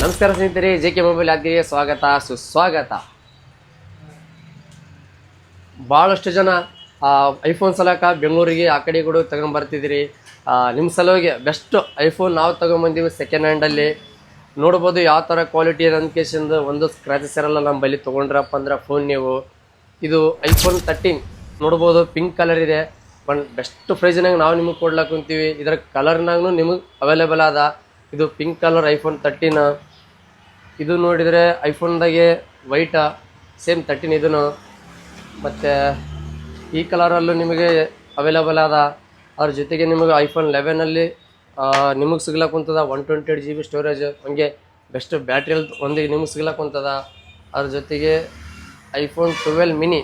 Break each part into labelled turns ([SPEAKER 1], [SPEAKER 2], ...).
[SPEAKER 1] ನಮಸ್ಕಾರ ಸ್ನೇಹಿತರೆ, JK mobile ಯಾದಗಿರಿಗೆ ಸ್ವಾಗತ ಸುಸ್ವಾಗತ. ಭಾಳಷ್ಟು ಜನ ಐಫೋನ್ ಸಲಕ ಬೆಂಗಳೂರಿಗೆ ಆ ಕಡೆ ಕೂಡ ತಗೊಂಡ್ಬರ್ತಿದ್ದೀರಿ. ನಿಮ್ಮ ಸಲುವಾಗಿ ಬೆಸ್ಟ್ ಐಫೋನ್ ನಾವು ತೊಗೊಂಬಂದೀವಿ ಸೆಕೆಂಡ್ ಹ್ಯಾಂಡಲ್ಲಿ. ನೋಡ್ಬೋದು ಯಾವ ಥರ ಕ್ವಾಲಿಟಿ ಇದೆ ಅಂದ್ಕೇಶಿಂದ ಒಂದು ಸ್ಕ್ರ್ಯಾಚಸ್ ಇರಲ್ಲ. ನಮ್ಮ ಬಳಿ ತೊಗೊಂಡ್ರಪ್ಪ ಅಂದ್ರೆ ಫೋನ್ ನೀವು. ಇದು ಐಫೋನ್ 13 ನೋಡ್ಬೋದು, ಪಿಂಕ್ ಕಲರ್ ಇದೆ. ಬೆಸ್ಟ್ ಪ್ರೈಸ್ನಾಗ ನಾವು ನಿಮಗೆ ಕೊಡ್ಲಕ್ಕೆ ಕುಂತೀವಿ. ಇದರ ಕಲರ್ನಾಗೂ ನಿಮಗೆ ಅವೈಲೇಬಲ್ ಅದ. ಇದು ಪಿಂಕ್ ಕಲರ್ ಐಫೋನ್ 13. ಇದು ನೋಡಿದರೆ ಐಫೋನ್ದಾಗೆ ವೈಟ ಸೇಮ್ 13 ಇದೂ. ಮತ್ತು ಈ ಕಲರಲ್ಲೂ ನಿಮಗೆ ಅವೈಲೇಬಲ್ ಅದ. ಅದ್ರ ಜೊತೆಗೆ ನಿಮಗೆ ಐಫೋನ್ 11ಅಲ್ಲಿ ನಿಮಗೆ ಸಿಗ್ಲಕ್ಕೆ ಕುಂತದ 128 GB ಸ್ಟೋರೇಜ್. ಹಂಗೆ ಬೆಸ್ಟ್ ಬ್ಯಾಟ್ರಿ ಹೆಲ್ತ್ ಒಂದಿಗೆ ನಿಮಗೆ ಸಿಗ್ಲಕ್ಕೆ ಕುಂತದ. ಅದ್ರ ಜೊತೆಗೆ ಐಫೋನ್ 12 ಮಿನಿ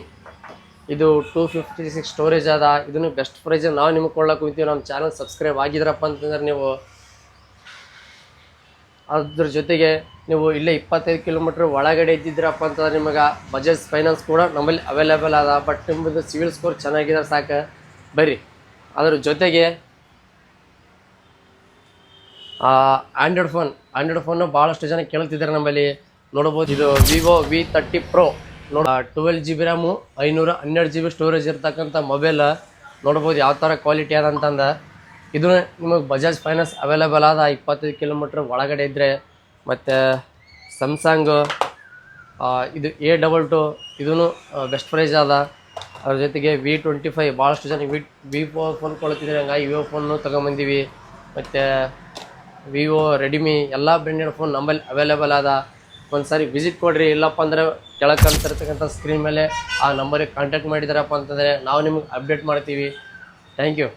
[SPEAKER 1] ಇದು 256 ಸ್ಟೋರೇಜ್ ಅದ. ಇದನ್ನು ಬೆಸ್ಟ್ ಪ್ರೈಸ್ ನಾವು ನಿಮಗೆ ಕೊಡ್ಲಕ್ಕೆ ಕುಂತೀವಿ. ನಮ್ಮ ಚಾನಲ್ ಸಬ್ಸ್ಕ್ರೈಬ್ ಆಗಿದ್ರಪ್ಪ ಅಂತಂದ್ರೆ ನೀವು. ಅದ್ರ ಜೊತೆಗೆ ನೀವು ಇಲ್ಲೇ 25 ಕಿಲೋಮೀಟ್ರ್ ಒಳಗಡೆ ಇದ್ದಿದ್ರಪ್ಪ ಅಂತಂದ್ರೆ ನಿಮಗೆ ಬಜಾಜ್ ಫೈನಾನ್ಸ್ ಕೂಡ ನಮ್ಮಲ್ಲಿ ಅವೈಲೇಬಲ್ ಅದ. ಬಟ್ ನಿಮ್ಮದು ಸಿವಿಲ್ ಸ್ಕೋರ್ ಚೆನ್ನಾಗಿದ್ರೆ ಸಾಕು, ಬರ್ರಿ. ಅದ್ರ ಜೊತೆಗೆ ಆಂಡ್ರಾಯ್ಡ್ ಫೋನು ಭಾಳಷ್ಟು ಜನ ಕೇಳ್ತಿದ್ದಾರೆ ನಮ್ಮಲ್ಲಿ. ನೋಡ್ಬೋದು, ಇದು Vivo V30 Pro 12 GB RAM 512 GB storage ಇರ್ತಕ್ಕಂಥ ಮೊಬೈಲ್. ನೋಡ್ಬೋದು ಯಾವ ಥರ ಕ್ವಾಲಿಟಿ ಅದಂತಂದು. ಇದು ನಿಮಗೆ ಬಜಾಜ್ ಫೈನಾನ್ಸ್ ಅವೈಲೇಬಲ್ ಆದ 25 ಕಿಲೋಮೀಟ್ರ್ ಒಳಗಡೆ ಇದ್ದರೆ. ಮತ್ತು ಸ್ಯಾಮ್ಸಂಗ್ ಇದು A22 ಇದೂ ಬೆಸ್ಟ್ ಪ್ರೈಸ್ ಅದ. ಅದ್ರ ಜೊತೆಗೆ V25 ಭಾಳಷ್ಟು ಜನ ವಿವೋ ಫೋನ್ ಕೊಳ್ತಿದ್ರೆ, ಹಂಗಾಗಿ ವಿವೋ ಫೋನು ತೊಗೊಂಬಂದೀವಿ. ಮತ್ತು ವಿವೋ, ರೆಡ್ಮಿ ಎಲ್ಲ ಬ್ರ್ಯಾಂಡೆಡ್ ಫೋನ್ ನಮ್ಮಲ್ಲಿ ಅವೈಲೇಬಲ್ ಅದ. ಒಂದು ಸಾರಿ ವಿಸಿಟ್ ಕೊಡಿರಿ. ಇಲ್ಲಪ್ಪ ಅಂದ್ರೆ ಕೆಳಗೆ ಕಾಣ್ತಿರ್ತಕ್ಕಂಥ ಸ್ಕ್ರೀನ್ ಮೇಲೆ ಆ ನಂಬರಿಗೆ ಕಾಂಟ್ಯಾಕ್ಟ್ ಮಾಡಿದಾರಪ್ಪ ಅಂತಂದರೆ ನಾವು ನಿಮಗೆ ಅಪ್ಡೇಟ್ ಮಾಡ್ತೀವಿ. Thank you.